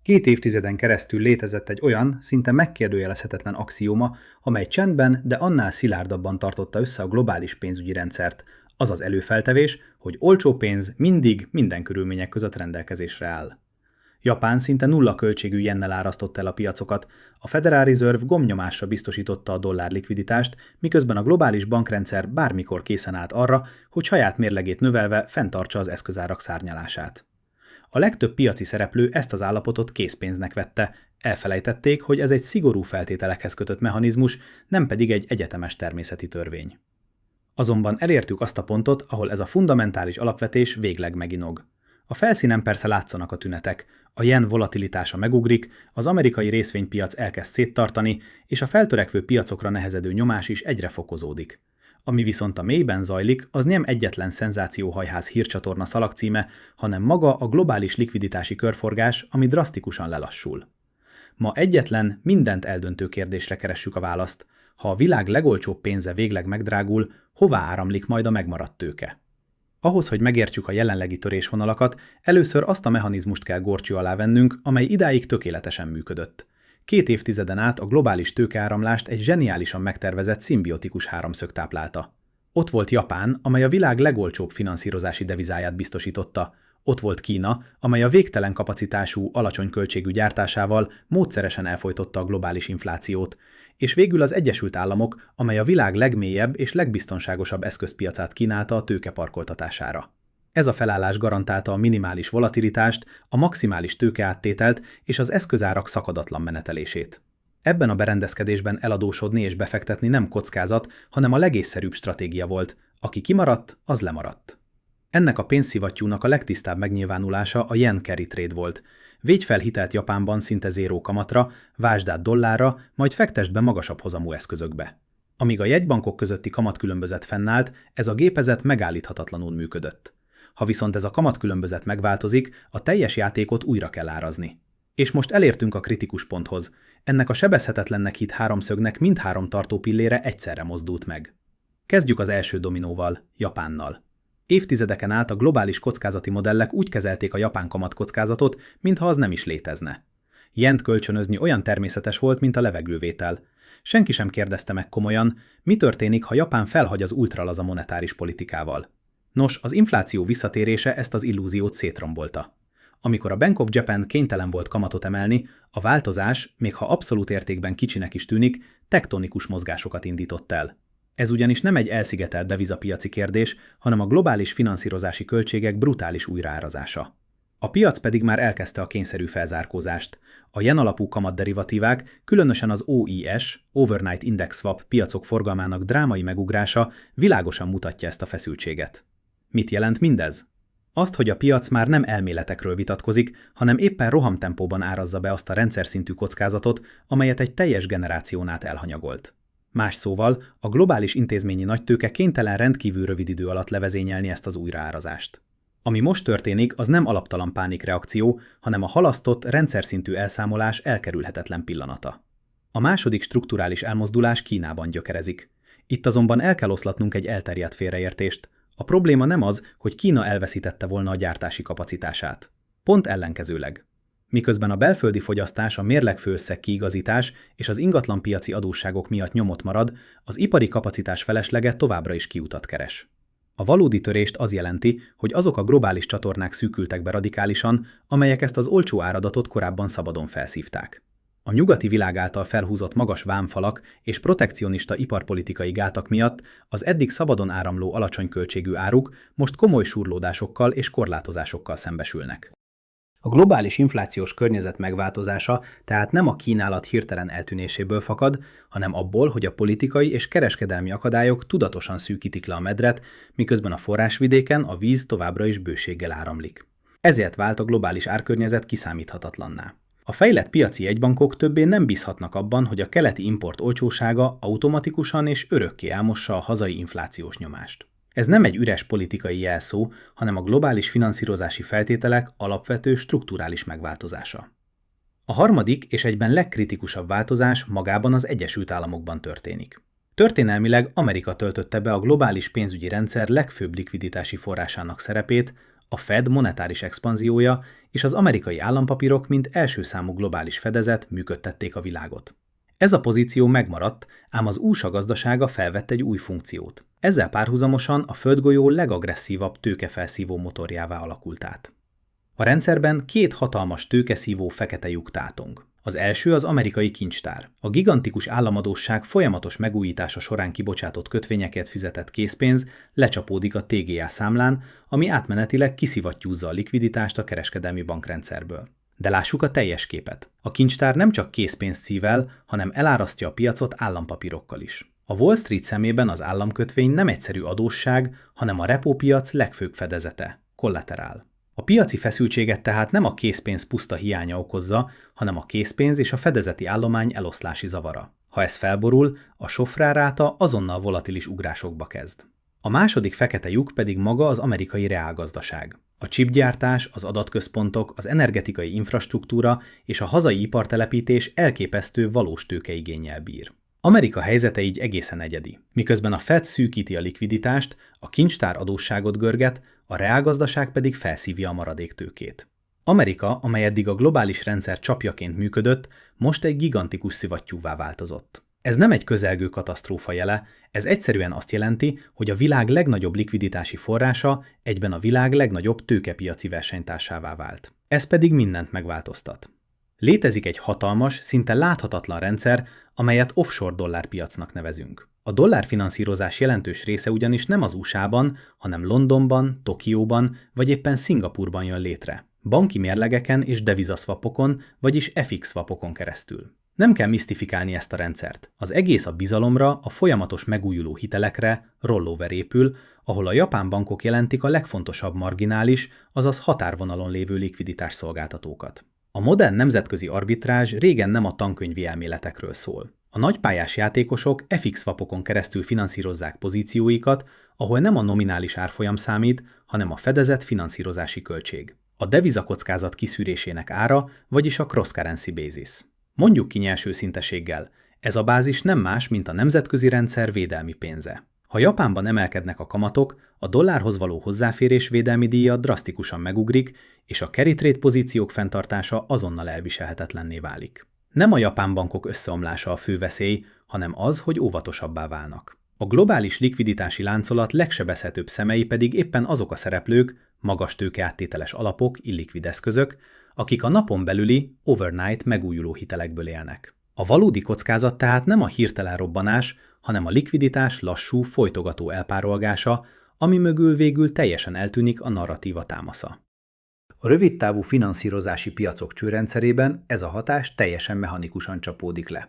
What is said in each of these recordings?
2 évtizeden keresztül létezett egy olyan, szinte megkérdőjelezhetetlen axióma, amely csendben, de annál szilárdabban tartotta össze a globális pénzügyi rendszert, az az előfeltevés, hogy olcsó pénz mindig, minden körülmények között rendelkezésre áll. Japán szinte nulla költségű jennel árasztotta el a piacokat, a Federal Reserve gombnyomásra biztosította a dollár likviditást, miközben a globális bankrendszer bármikor készen állt arra, hogy saját mérlegét növelve fenntartsa az eszközárak szárnyalását. A legtöbb piaci szereplő ezt az állapotot készpénznek vette, elfelejtették, hogy ez egy szigorú feltételekhez kötött mechanizmus, nem pedig egy egyetemes természeti törvény. Azonban elértük azt a pontot, ahol ez a fundamentális alapvetés végleg meginog. A felszínen persze látszanak a tünetek, a jen volatilitása megugrik, az amerikai részvénypiac elkezd széttartani, és a feltörekvő piacokra nehezedő nyomás is egyre fokozódik. Ami viszont a mélyben zajlik, az nem egyetlen szenzációhajház hírcsatorna szalagcíme, hanem maga a globális likviditási körforgás, ami drasztikusan lelassul. Ma egyetlen, mindent eldöntő kérdésre keressük a választ. Ha a világ legolcsóbb pénze végleg megdrágul, hová áramlik majd a megmaradt tőke? Ahhoz, hogy megértsük a jelenlegi törésvonalakat, először azt a mechanizmust kell górcső alá vennünk, amely idáig tökéletesen működött. 2 évtizeden át a globális tőkeáramlást egy zseniálisan megtervezett szimbiotikus háromszög táplálta. Ott volt Japán, amely a világ legolcsóbb finanszírozási devizáját biztosította. Ott volt Kína, amely a végtelen kapacitású, alacsony költségű gyártásával módszeresen elfojtotta a globális inflációt, és végül az Egyesült Államok, amely a világ legmélyebb és legbiztonságosabb eszközpiacát kínálta a tőke parkoltatására. Ez a felállás garantálta a minimális volatilitást, a maximális tőkeáttételt és az eszközárak szakadatlan menetelését. Ebben a berendezkedésben eladósodni és befektetni nem kockázat, hanem a legészszerűbb stratégia volt. Aki kimaradt, az lemaradt. Ennek a pénzszivattyúnak a legtisztább megnyilvánulása a yen carry trade volt. Védj fel hitelt Japánban szinte zéró kamatra, vásd át dollárra, majd fektesd be magasabb hozamú eszközökbe. Amíg a jegybankok közötti kamatkülönbözet fennállt, ez a gépezet megállíthatatlanul működött. Ha viszont ez a kamatkülönbözet megváltozik, a teljes játékot újra kell árazni. És most elértünk a kritikus ponthoz. Ennek a sebezhetetlennek hitt háromszögnek mindhárom tartópillére egyszerre mozdult meg. Kezdjük az első dominóval, Japánnal. Évtizedeken át a globális kockázati modellek úgy kezelték a japán kamatkockázatot, mintha az nem is létezne. Jent kölcsönözni olyan természetes volt, mint a levegővétel. Senki sem kérdezte meg komolyan, mi történik, ha Japán felhagy az ultralaza monetáris politikával. Nos, az infláció visszatérése ezt az illúziót szétrombolta. Amikor a Bank of Japan kénytelen volt kamatot emelni, a változás, még ha abszolút értékben kicsinek is tűnik, tektonikus mozgásokat indított el. Ez ugyanis nem egy elszigetelt devizapiaci kérdés, hanem a globális finanszírozási költségek brutális újraárazása. A piac pedig már elkezdte a kényszerű felzárkózást. A yen alapú kamatderivatívák, különösen az OIS, Overnight Index Swap piacok forgalmának drámai megugrása világosan mutatja ezt a feszültséget. Mit jelent mindez? Azt, hogy a piac már nem elméletekről vitatkozik, hanem éppen rohamtempóban árazza be azt a rendszerszintű kockázatot, amelyet egy teljes generáción át elhanyagolt. Más szóval, a globális intézményi nagytőke kénytelen rendkívül rövid idő alatt levezényelni ezt az újraárazást. Ami most történik, az nem alaptalan pánikreakció, hanem a halasztott, rendszerszintű elszámolás elkerülhetetlen pillanata. A második strukturális elmozdulás Kínában gyökerezik. Itt azonban el kell oszlatnunk egy elterjedt félreértést. A probléma nem az, hogy Kína elveszítette volna a gyártási kapacitását. Pont ellenkezőleg. Miközben a belföldi fogyasztás, a mérlegfőösszeg kiigazítás és az ingatlanpiaci adósságok miatt nyomott marad, az ipari kapacitás feleslege továbbra is kiutat keres. A valódi törést az jelenti, hogy azok a globális csatornák szűkültek be radikálisan, amelyek ezt az olcsó áradatot korábban szabadon felszívták. A nyugati világ által felhúzott magas vámfalak és protekcionista iparpolitikai gátak miatt az eddig szabadon áramló alacsony költségű áruk most komoly súrlódásokkal és korlátozásokkal szembesülnek. A globális inflációs környezet megváltozása tehát nem a kínálat hirtelen eltűnéséből fakad, hanem abból, hogy a politikai és kereskedelmi akadályok tudatosan szűkítik le a medret, miközben a forrásvidéken a víz továbbra is bőséggel áramlik. Ezért vált a globális árkörnyezet kiszámíthatatlanná. A fejlett piaci jegybankok többé nem bízhatnak abban, hogy a keleti import olcsósága automatikusan és örökké elmossa a hazai inflációs nyomást. Ez nem egy üres politikai jelszó, hanem a globális finanszírozási feltételek alapvető strukturális megváltozása. A harmadik és egyben legkritikusabb változás magában az Egyesült Államokban történik. Történelmileg Amerika töltötte be a globális pénzügyi rendszer legfőbb likviditási forrásának szerepét, A Fed monetáris expanziója és az amerikai állampapírok, mint első számú globális fedezet működtették a világot. Ez a pozíció megmaradt, ám az USA gazdasága felvett egy új funkciót. Ezzel párhuzamosan a földgolyó legagresszívabb tőkefelszívó motorjává alakult át. A rendszerben két hatalmas tőkeszívó fekete lyuk tátong. Az első az amerikai kincstár. A gigantikus államadósság folyamatos megújítása során kibocsátott kötvényeket fizetett készpénz lecsapódik a TGA számlán, ami átmenetileg kiszivattyúzza a likviditást a kereskedelmi bankrendszerből. De lássuk a teljes képet. A kincstár nem csak készpénzt szível, hanem elárasztja a piacot állampapírokkal is. A Wall Street szemében az államkötvény nem egyszerű adósság, hanem a repópiac legfőbb fedezete, kollaterál. A piaci feszültséget tehát nem a készpénz puszta hiánya okozza, hanem a készpénz és a fedezeti állomány eloszlási zavara. Ha ez felborul, a sofrárráta azonnal volatilis ugrásokba kezd. A második fekete lyuk pedig maga az amerikai reálgazdaság. A chipgyártás, az adatközpontok, az energetikai infrastruktúra és a hazai ipartelepítés elképesztő valós tőkeigénnyel bír. Amerika helyzete így egészen egyedi. Miközben a Fed szűkíti a likviditást, a kincstár adósságot görget, a reálgazdaság pedig felszívja a maradéktőkét. Amerika, amely eddig a globális rendszer csapjaként működött, most egy gigantikus szivattyúvá változott. Ez nem egy közelgő katasztrófa jele, ez egyszerűen azt jelenti, hogy a világ legnagyobb likviditási forrása egyben a világ legnagyobb tőkepiaci versenytársává vált. Ez pedig mindent megváltoztat. Létezik egy hatalmas, szinte láthatatlan rendszer, amelyet offshore dollárpiacnak nevezünk. A dollárfinanszírozás jelentős része ugyanis nem az USA-ban, hanem Londonban, Tokióban vagy éppen Szingapurban jön létre. Banki mérlegeken és devizaszwapokon, vagyis FX swapokon keresztül. Nem kell misztifikálni ezt a rendszert. Az egész a bizalomra, a folyamatos megújuló hitelekre, rollover épül, ahol a japán bankok jelentik a legfontosabb marginális, azaz határvonalon lévő likviditás szolgáltatókat. A modern nemzetközi arbitrázs régen nem a tankönyvi elméletekről szól. A nagypályás játékosok FX swapokon keresztül finanszírozzák pozícióikat, ahol nem a nominális árfolyam számít, hanem a fedezett finanszírozási költség. A devizakockázat kiszűrésének ára, vagyis a cross-currency basis. Mondjuk ki nyers őszinteséggel, ez a bázis nem más, mint a nemzetközi rendszer védelmi pénze. Ha Japánban emelkednek a kamatok, a dollárhoz való hozzáférés védelmi díja drasztikusan megugrik, és a carry trade pozíciók fenntartása azonnal elviselhetetlenné válik. Nem a japán bankok összeomlása a fő veszély, hanem az, hogy óvatosabbá válnak. A globális likviditási láncolat legsebezhetőbb szemei pedig éppen azok a szereplők, magas tőkeáttételes alapok, illikvid eszközök, akik a napon belüli, overnight megújuló hitelekből élnek. A valódi kockázat tehát nem a hirtelen robbanás, hanem a likviditás lassú, folytogató elpárolgása, ami mögül végül teljesen eltűnik a narratíva támasza. A rövidtávú finanszírozási piacok csőrendszerében ez a hatás teljesen mechanikusan csapódik le.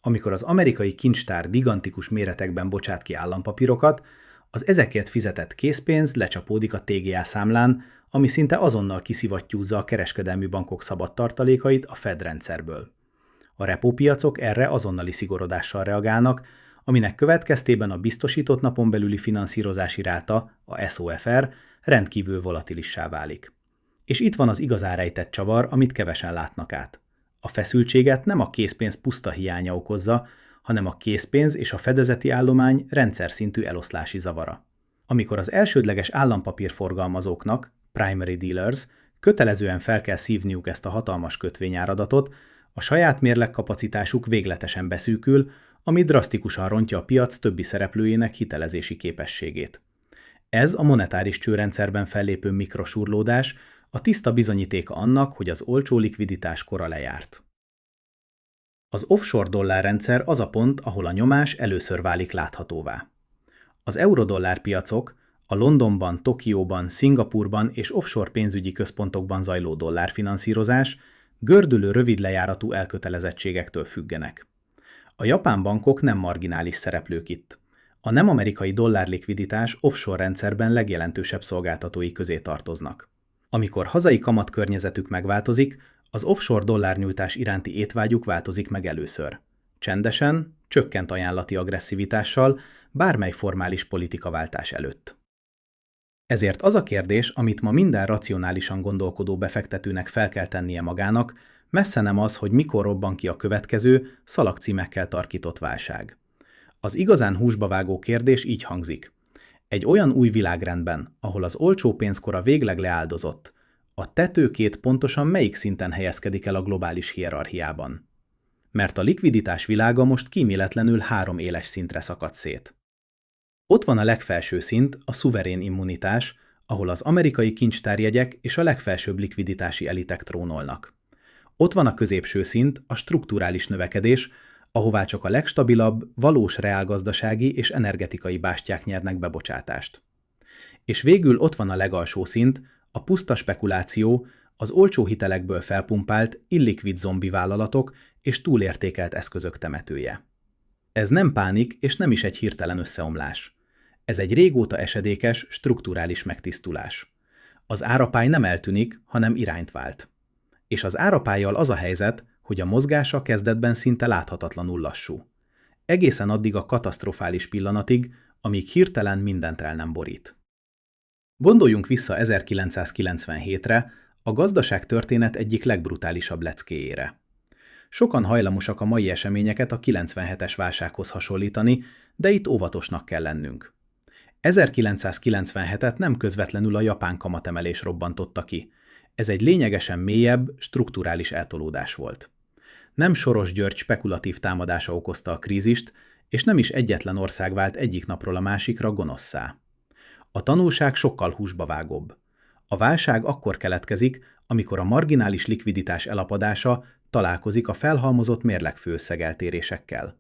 Amikor az amerikai kincstár gigantikus méretekben bocsát ki állampapírokat, az ezekért fizetett készpénz lecsapódik a TGA számlán, ami szinte azonnal kiszivattyúzza a kereskedelmi bankok szabad tartalékait a Fed rendszerből. A repópiacok erre azonnali szigorodással reagálnak, aminek következtében a biztosított napon belüli finanszírozási ráta, a SOFR, rendkívül volatilissá válik. És itt van az igazán rejtett csavar, amit kevesen látnak át. A feszültséget nem a készpénz puszta hiánya okozza, hanem a készpénz és a fedezeti állomány rendszer szintű eloszlási zavara. Amikor az elsődleges állampapírforgalmazóknak, primary dealers, kötelezően fel kell szívniuk ezt a hatalmas kötvényáradatot, a saját mérlegkapacitásuk végletesen beszűkül, ami drasztikusan rontja a piac többi szereplőjének hitelezési képességét. Ez a monetáris csőrendszerben fellépő mikrosurlódás, a tiszta bizonyítéka annak, hogy az olcsó likviditás kora lejárt. Az offshore dollárrendszer az a pont, ahol a nyomás először válik láthatóvá. Az eurodollár piacok, a Londonban, Tokióban, Szingapurban és offshore pénzügyi központokban zajló dollárfinanszírozás gördülő rövid lejáratú elkötelezettségektől függenek. A japán bankok nem marginális szereplők itt. A nem amerikai dollárlikviditás offshore rendszerben legjelentősebb szolgáltatói közé tartoznak. Amikor hazai kamatkörnyezetük megváltozik, az offshore dollárnyújtás iránti étvágyuk változik meg először. Csendesen, csökkent ajánlati agresszivitással, bármely formális politikaváltás előtt. Ezért az a kérdés, amit ma minden racionálisan gondolkodó befektetőnek fel kell tennie magának, messze nem az, hogy mikor robban ki a következő, szalagcímekkel tarkított válság. Az igazán húsba vágó kérdés így hangzik. Egy olyan új világrendben, ahol az olcsó pénzkora végleg leáldozott, a tetőkét pontosan melyik szinten helyezkedik el a globális hierarchiában? Mert a likviditás világa most kíméletlenül 3 éles szintre szakadt szét. Ott van a legfelső szint, a szuverén immunitás, ahol az amerikai kincstárjegyek és a legfelsőbb likviditási elitek trónolnak. Ott van a középső szint, a strukturális növekedés, ahová csak a legstabilabb, valós reálgazdasági és energetikai bástyák nyernek bebocsátást. És végül ott van a legalsó szint, a puszta spekuláció, az olcsó hitelekből felpumpált, illikvid zombi vállalatok és túlértékelt eszközök temetője. Ez nem pánik és nem is egy hirtelen összeomlás. Ez egy régóta esedékes, strukturális megtisztulás. Az árapály nem eltűnik, hanem irányt vált. És az árapállyal az a helyzet, hogy a mozgása kezdetben szinte láthatatlanul lassú. Egészen addig a katasztrofális pillanatig, amíg hirtelen mindent el nem borít. Gondoljunk vissza 1997-re, a gazdaságtörténet egyik legbrutálisabb leckéjére. Sokan hajlamosak a mai eseményeket a 97-es válsághoz hasonlítani, de itt óvatosnak kell lennünk. 1997-et nem közvetlenül a japán kamatemelés robbantotta ki. Ez egy lényegesen mélyebb, strukturális eltolódás volt. Nem Soros György spekulatív támadása okozta a krízist, és nem is egyetlen ország vált egyik napról a másikra gonoszszá. A tanulság sokkal húsbavágóbb. A válság akkor keletkezik, amikor a marginális likviditás elapadása találkozik a felhalmozott mérlegfőösszegeltérésekkel.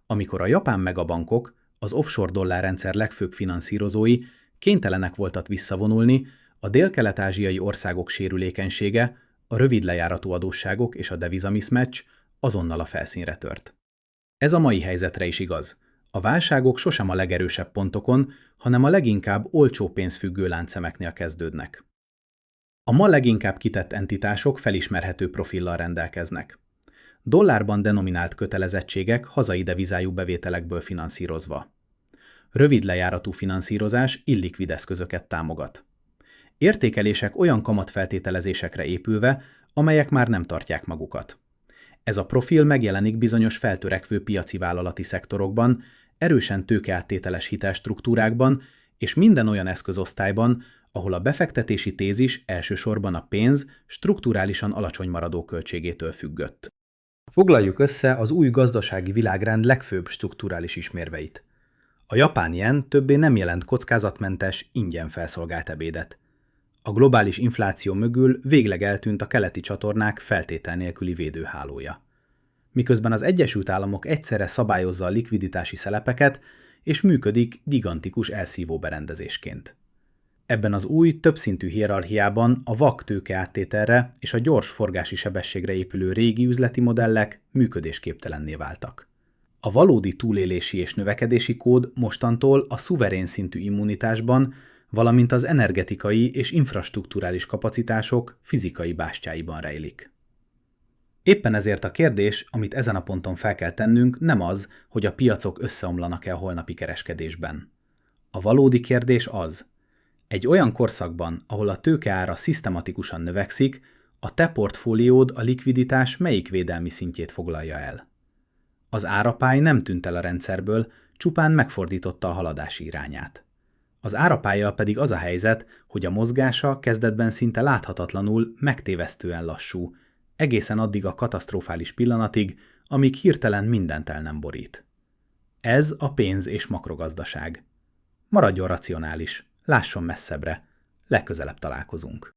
Amikor a japán megabankok, az offshore dollárrendszer legfőbb finanszírozói kénytelenek voltak visszavonulni, a dél-kelet-ázsiai országok sérülékenysége, a rövid lejáratú adósságok és a devizamismatch azonnal a felszínre tört. Ez a mai helyzetre is igaz. A válságok sosem a legerősebb pontokon, hanem a leginkább olcsó pénzfüggő láncszemeknél kezdődnek. A ma leginkább kitett entitások felismerhető profillal rendelkeznek. Dollárban denominált kötelezettségek hazai devizájú bevételekből finanszírozva. Rövid lejáratú finanszírozás illikvid eszközöket támogat. Értékelések olyan kamatfeltételezésekre épülve, amelyek már nem tartják magukat. Ez a profil megjelenik bizonyos feltörekvő piaci vállalati szektorokban, erősen tőkeáttételes hitelstruktúrákban és minden olyan eszközosztályban, ahol a befektetési tézis elsősorban a pénz strukturálisan alacsony maradó költségétől függött. Foglaljuk össze az új gazdasági világrend legfőbb strukturális ismérveit. A japán yen többé nem jelent kockázatmentes, ingyen felszolgált ebédet. A globális infláció mögül végleg eltűnt a keleti csatornák feltétel nélküli védőhálója. Miközben az Egyesült Államok egyszerre szabályozza a likviditási szelepeket, és működik gigantikus elszívó berendezésként. Ebben az új, többszintű hierarchiában a vak tőkeáttételre és a gyors forgási sebességre épülő régi üzleti modellek működésképtelenné váltak. A valódi túlélési és növekedési kód mostantól a szuverén szintű immunitásban, valamint az energetikai és infrastrukturális kapacitások fizikai bástyáiban rejlik. Éppen ezért a kérdés, amit ezen a ponton fel kell tennünk, nem az, hogy a piacok összeomlanak-e a holnapi kereskedésben. A valódi kérdés az: egy olyan korszakban, ahol a tőkeára szisztematikusan növekszik, a te portfóliód a likviditás melyik védelmi szintjét foglalja el? Az árapály nem tűnt el a rendszerből, csupán megfordította a haladási irányát. Az árapállyal pedig az a helyzet, hogy a mozgása kezdetben szinte láthatatlanul, megtévesztően lassú, egészen addig a katasztrofális pillanatig, amíg hirtelen mindent el nem borít. Ez a pénz- és makrogazdaság. Maradjon racionális, lásson messzebbre, legközelebb találkozunk.